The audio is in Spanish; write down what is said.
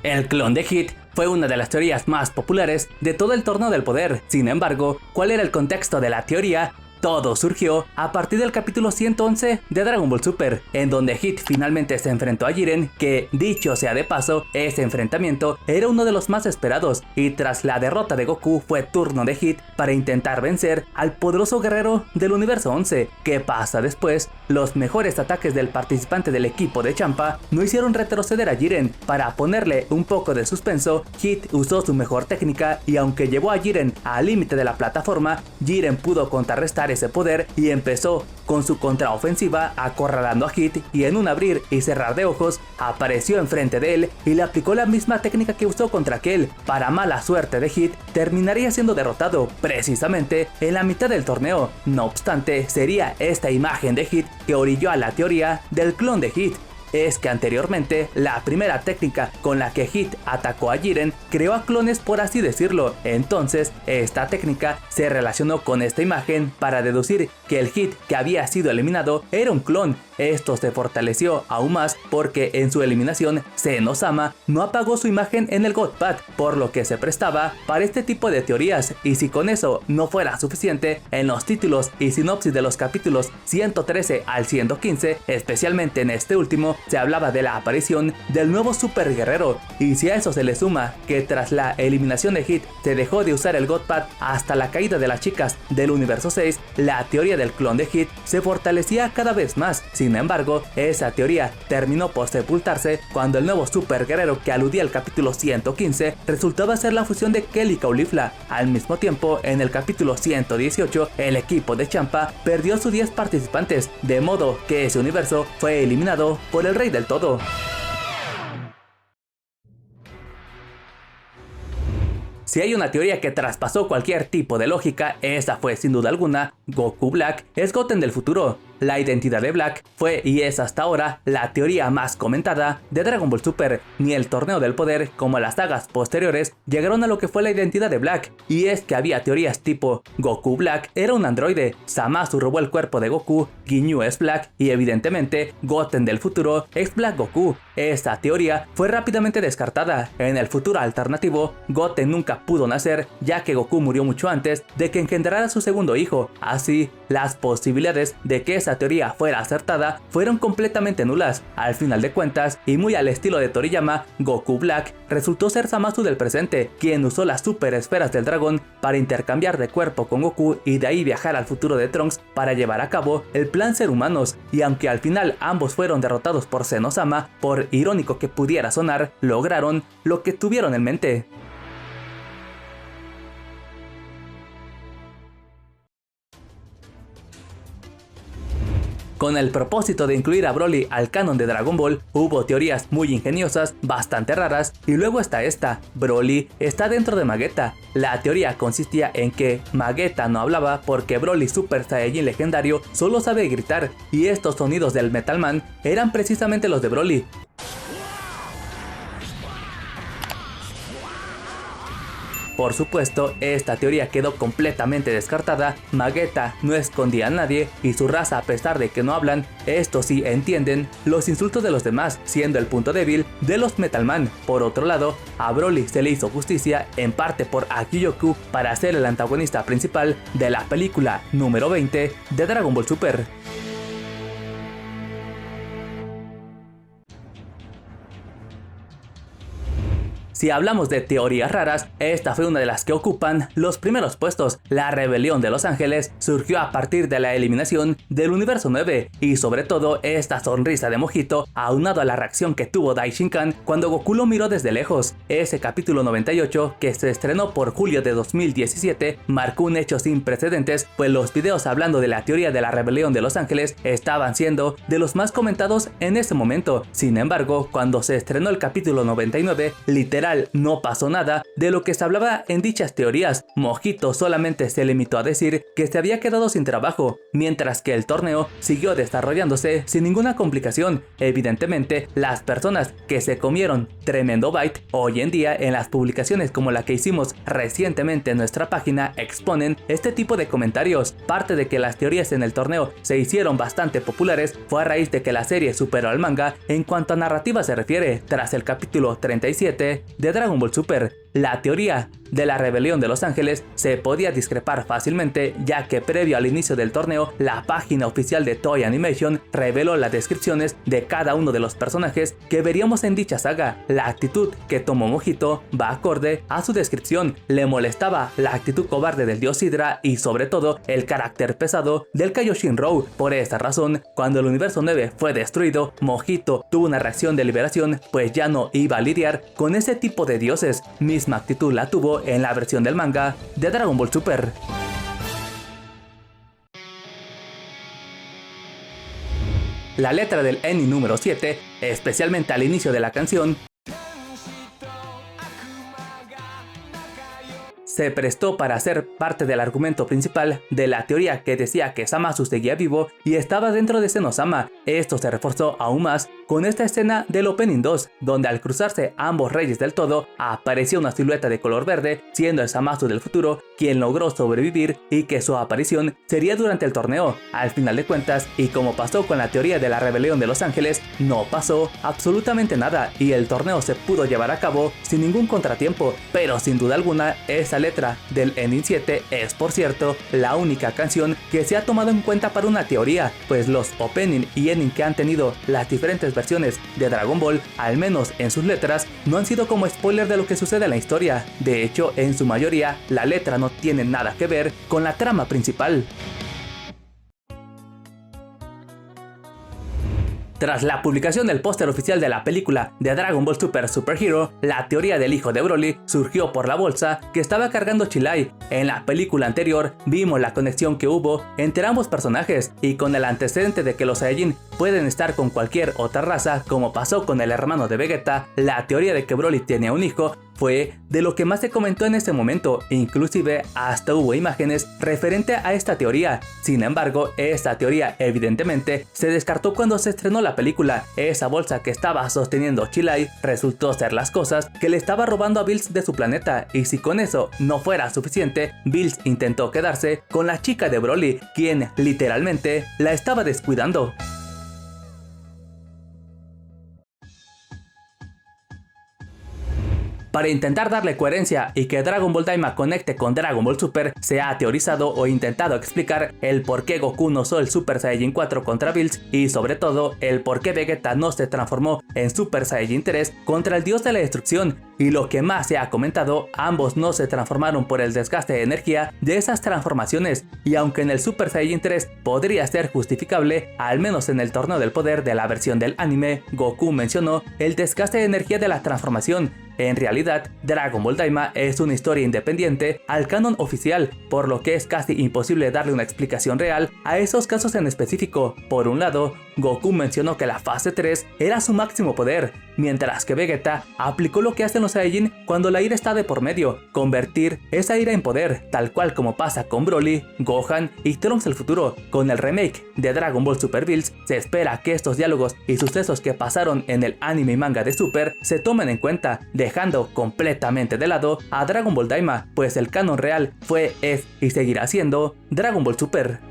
El clon de Hit fue una de las teorías más populares de todo el Torneo del Poder. Sin embargo, ¿cuál era el contexto de la teoría? Todo surgió a partir del capítulo 111 de Dragon Ball Super, en donde Hit finalmente se enfrentó a Jiren, que, dicho sea de paso, ese enfrentamiento era uno de los más esperados, y tras la derrota de Goku fue turno de Hit para intentar vencer al poderoso guerrero del universo 11. ¿Qué pasa después? Los mejores ataques del participante del equipo de Champa no hicieron retroceder a Jiren. Para ponerle un poco de suspenso, Hit usó su mejor técnica y aunque llevó a Jiren al límite de la plataforma, Jiren pudo contrarrestar ese poder y empezó con su contraofensiva acorralando a Hit, y en un abrir y cerrar de ojos apareció enfrente de él y le aplicó la misma técnica que usó contra aquel. Para mala suerte de Hit, terminaría siendo derrotado precisamente en la mitad del torneo. No obstante, sería esta imagen de Hit que orilló a la teoría del clon de Hit. Es que anteriormente, la primera técnica con la que Hit atacó a Jiren creó a clones, por así decirlo. Entonces, esta técnica se relacionó con esta imagen para deducir que el Hit que había sido eliminado era un clon. Esto se fortaleció aún más porque en su eliminación, Zenosama no apagó su imagen en el Godpad, por lo que se prestaba para este tipo de teorías. Y si con eso no fuera suficiente, en los títulos y sinopsis de los capítulos 113 al 115, especialmente en este último, se hablaba de la aparición del nuevo super guerrero. Y si a eso se le suma que tras la eliminación de Hit se dejó de usar el Godpad hasta la caída de las chicas del universo 6, la teoría del clon de Hit se fortalecía cada vez más. Sin embargo, esa teoría terminó por sepultarse cuando el nuevo super guerrero que aludía al capítulo 115 resultaba ser la fusión de Kell y Caulifla. Al mismo tiempo, en el capítulo 118, el equipo de Champa perdió sus 10 participantes, de modo que ese universo fue eliminado por el Rey del Todo. Si hay una teoría que traspasó cualquier tipo de lógica, esa fue sin duda alguna Goku Black es Goten del futuro. La identidad de Black fue y es hasta ahora la teoría más comentada de Dragon Ball Super. Ni el Torneo del Poder como las sagas posteriores llegaron a lo que fue la identidad de Black, y es que había teorías tipo Goku Black era un androide, Zamasu robó el cuerpo de Goku, Ginyu es Black y evidentemente Goten del futuro es Black Goku. Esta teoría fue rápidamente descartada. En el futuro alternativo, Goten nunca pudo nacer, ya que Goku murió mucho antes de que engendrara su segundo hijo. Así, las posibilidades de que esa teoría fuera acertada fueron completamente nulas. Al final de cuentas, y muy al estilo de Toriyama, Goku Black resultó ser Zamasu del presente, quien usó las super esferas del dragón para intercambiar de cuerpo con Goku y de ahí viajar al futuro de Trunks para llevar a cabo el plan Ser Humanos. Y aunque al final ambos fueron derrotados por Zenosama, por irónico que pudiera sonar, lograron lo que tuvieron en mente. Con el propósito de incluir a Broly al canon de Dragon Ball, hubo teorías muy ingeniosas, bastante raras, y luego está esta: Broly está dentro de Vegeta. La teoría consistía en que Vegeta no hablaba porque Broly Super Saiyajin legendario solo sabe gritar, y estos sonidos del Metal Man eran precisamente los de Broly. Por supuesto, esta teoría quedó completamente descartada. Vegeta no escondía a nadie y su raza, a pesar de que no hablan, estos sí entienden los insultos de los demás, siendo el punto débil de los Metal Man. Por otro lado, a Broly se le hizo justicia en parte por Akioku para ser el antagonista principal de la película número 20 de Dragon Ball Super. Si hablamos de teorías raras, esta fue una de las que ocupan los primeros puestos. La rebelión de los ángeles surgió a partir de la eliminación del universo 9, y sobre todo esta sonrisa de Mojito, aunado a la reacción que tuvo Daishinkan cuando Goku lo miró desde lejos. Ese capítulo 98, que se estrenó por julio de 2017, marcó un hecho sin precedentes, pues los videos hablando de la teoría de la rebelión de los ángeles estaban siendo de los más comentados en ese momento. Sin embargo, cuando se estrenó el capítulo 99, literal literal no pasó nada de lo que se hablaba en dichas teorías. Mojito solamente se limitó a decir que se había quedado sin trabajo, mientras que el torneo siguió desarrollándose sin ninguna complicación. Evidentemente, las personas que se comieron tremendo bait hoy en día en las publicaciones como la que hicimos recientemente en nuestra página exponen este tipo de comentarios. Parte de que las teorías en el torneo se hicieron bastante populares fue a raíz de que la serie superó al manga en cuanto a narrativa se refiere, tras el capítulo 37 de Dragon Ball Super. La teoría de la rebelión de los ángeles se podía discrepar fácilmente, ya que previo al inicio del torneo, la página oficial de Toei Animation reveló las descripciones de cada uno de los personajes que veríamos en dicha saga. La actitud que tomó Mojito va acorde a su descripción. Le molestaba la actitud cobarde del dios Hydra y sobre todo el carácter pesado del Kaioshin Row. Por esta razón, cuando el universo 9 fue destruido, Mojito tuvo una reacción de liberación, pues ya no iba a lidiar con ese tipo de dioses. Misma actitud la tuvo en la versión del manga de Dragon Ball Super. La letra del Eni número 7, especialmente al inicio de la canción, se prestó para ser parte del argumento principal de la teoría que decía que Zamasu seguía vivo y estaba dentro de Zenosama. Esto se reforzó aún más con esta escena del Opening 2, donde al cruzarse ambos reyes del todo, apareció una silueta de color verde, siendo el Zamasu del futuro quien logró sobrevivir y que su aparición sería durante el torneo. Al final de cuentas, y como pasó con la teoría de la rebelión de los ángeles, no pasó absolutamente nada y el torneo se pudo llevar a cabo sin ningún contratiempo, pero sin duda alguna esa letra del Ending 7 es, por cierto, la única canción que se ha tomado en cuenta para una teoría, pues los opening y ending que han tenido las diferentes versiones de Dragon Ball, al menos en sus letras, no han sido como spoiler de lo que sucede en la historia. De hecho, en su mayoría, la letra no tiene nada que ver con la trama principal. Tras la publicación del póster oficial de la película de Dragon Ball Super Super Hero, la teoría del hijo de Broly surgió por la bolsa que estaba cargando Chilai. En la película anterior vimos la conexión que hubo entre ambos personajes y con el antecedente de que los Saiyajin pueden estar con cualquier otra raza, como pasó con el hermano de Vegeta. La teoría de que Broly tenía un hijo fue de lo que más se comentó en ese momento, inclusive hasta hubo imágenes referente a esta teoría. Sin embargo, esta teoría evidentemente se descartó cuando se estrenó la película. Esa bolsa que estaba sosteniendo Chilai resultó ser las cosas que le estaba robando a Bills de su planeta, y si con eso no fuera suficiente, Bills intentó quedarse con la chica de Broly, quien literalmente la estaba descuidando. Para intentar darle coherencia y que Dragon Ball Daima conecte con Dragon Ball Super, se ha teorizado o intentado explicar el por qué Goku no usó el Super Saiyajin 4 contra Bills y sobre todo el por qué Vegeta no se transformó en Super Saiyajin 3 contra el dios de la destrucción. Y lo que más se ha comentado, ambos no se transformaron por el desgaste de energía de esas transformaciones, y aunque en el Super Saiyajin 3 podría ser justificable, al menos en el torneo del poder de la versión del anime, Goku mencionó el desgaste de energía de la transformación. En realidad, Dragon Ball Daima es una historia independiente al canon oficial, por lo que es casi imposible darle una explicación real a esos casos en específico. Por un lado, Goku mencionó que la fase 3 era su máximo poder, mientras que Vegeta aplicó lo que hacen los Saiyajin cuando la ira está de por medio, convertir esa ira en poder, tal cual como pasa con Broly, Gohan y Trunks del futuro. Con el remake de Dragon Ball Super Bills, se espera que estos diálogos y sucesos que pasaron en el anime y manga de Super se tomen en cuenta, dejando completamente de lado a Dragon Ball Daima, pues el canon real fue, es y seguirá siendo Dragon Ball Super.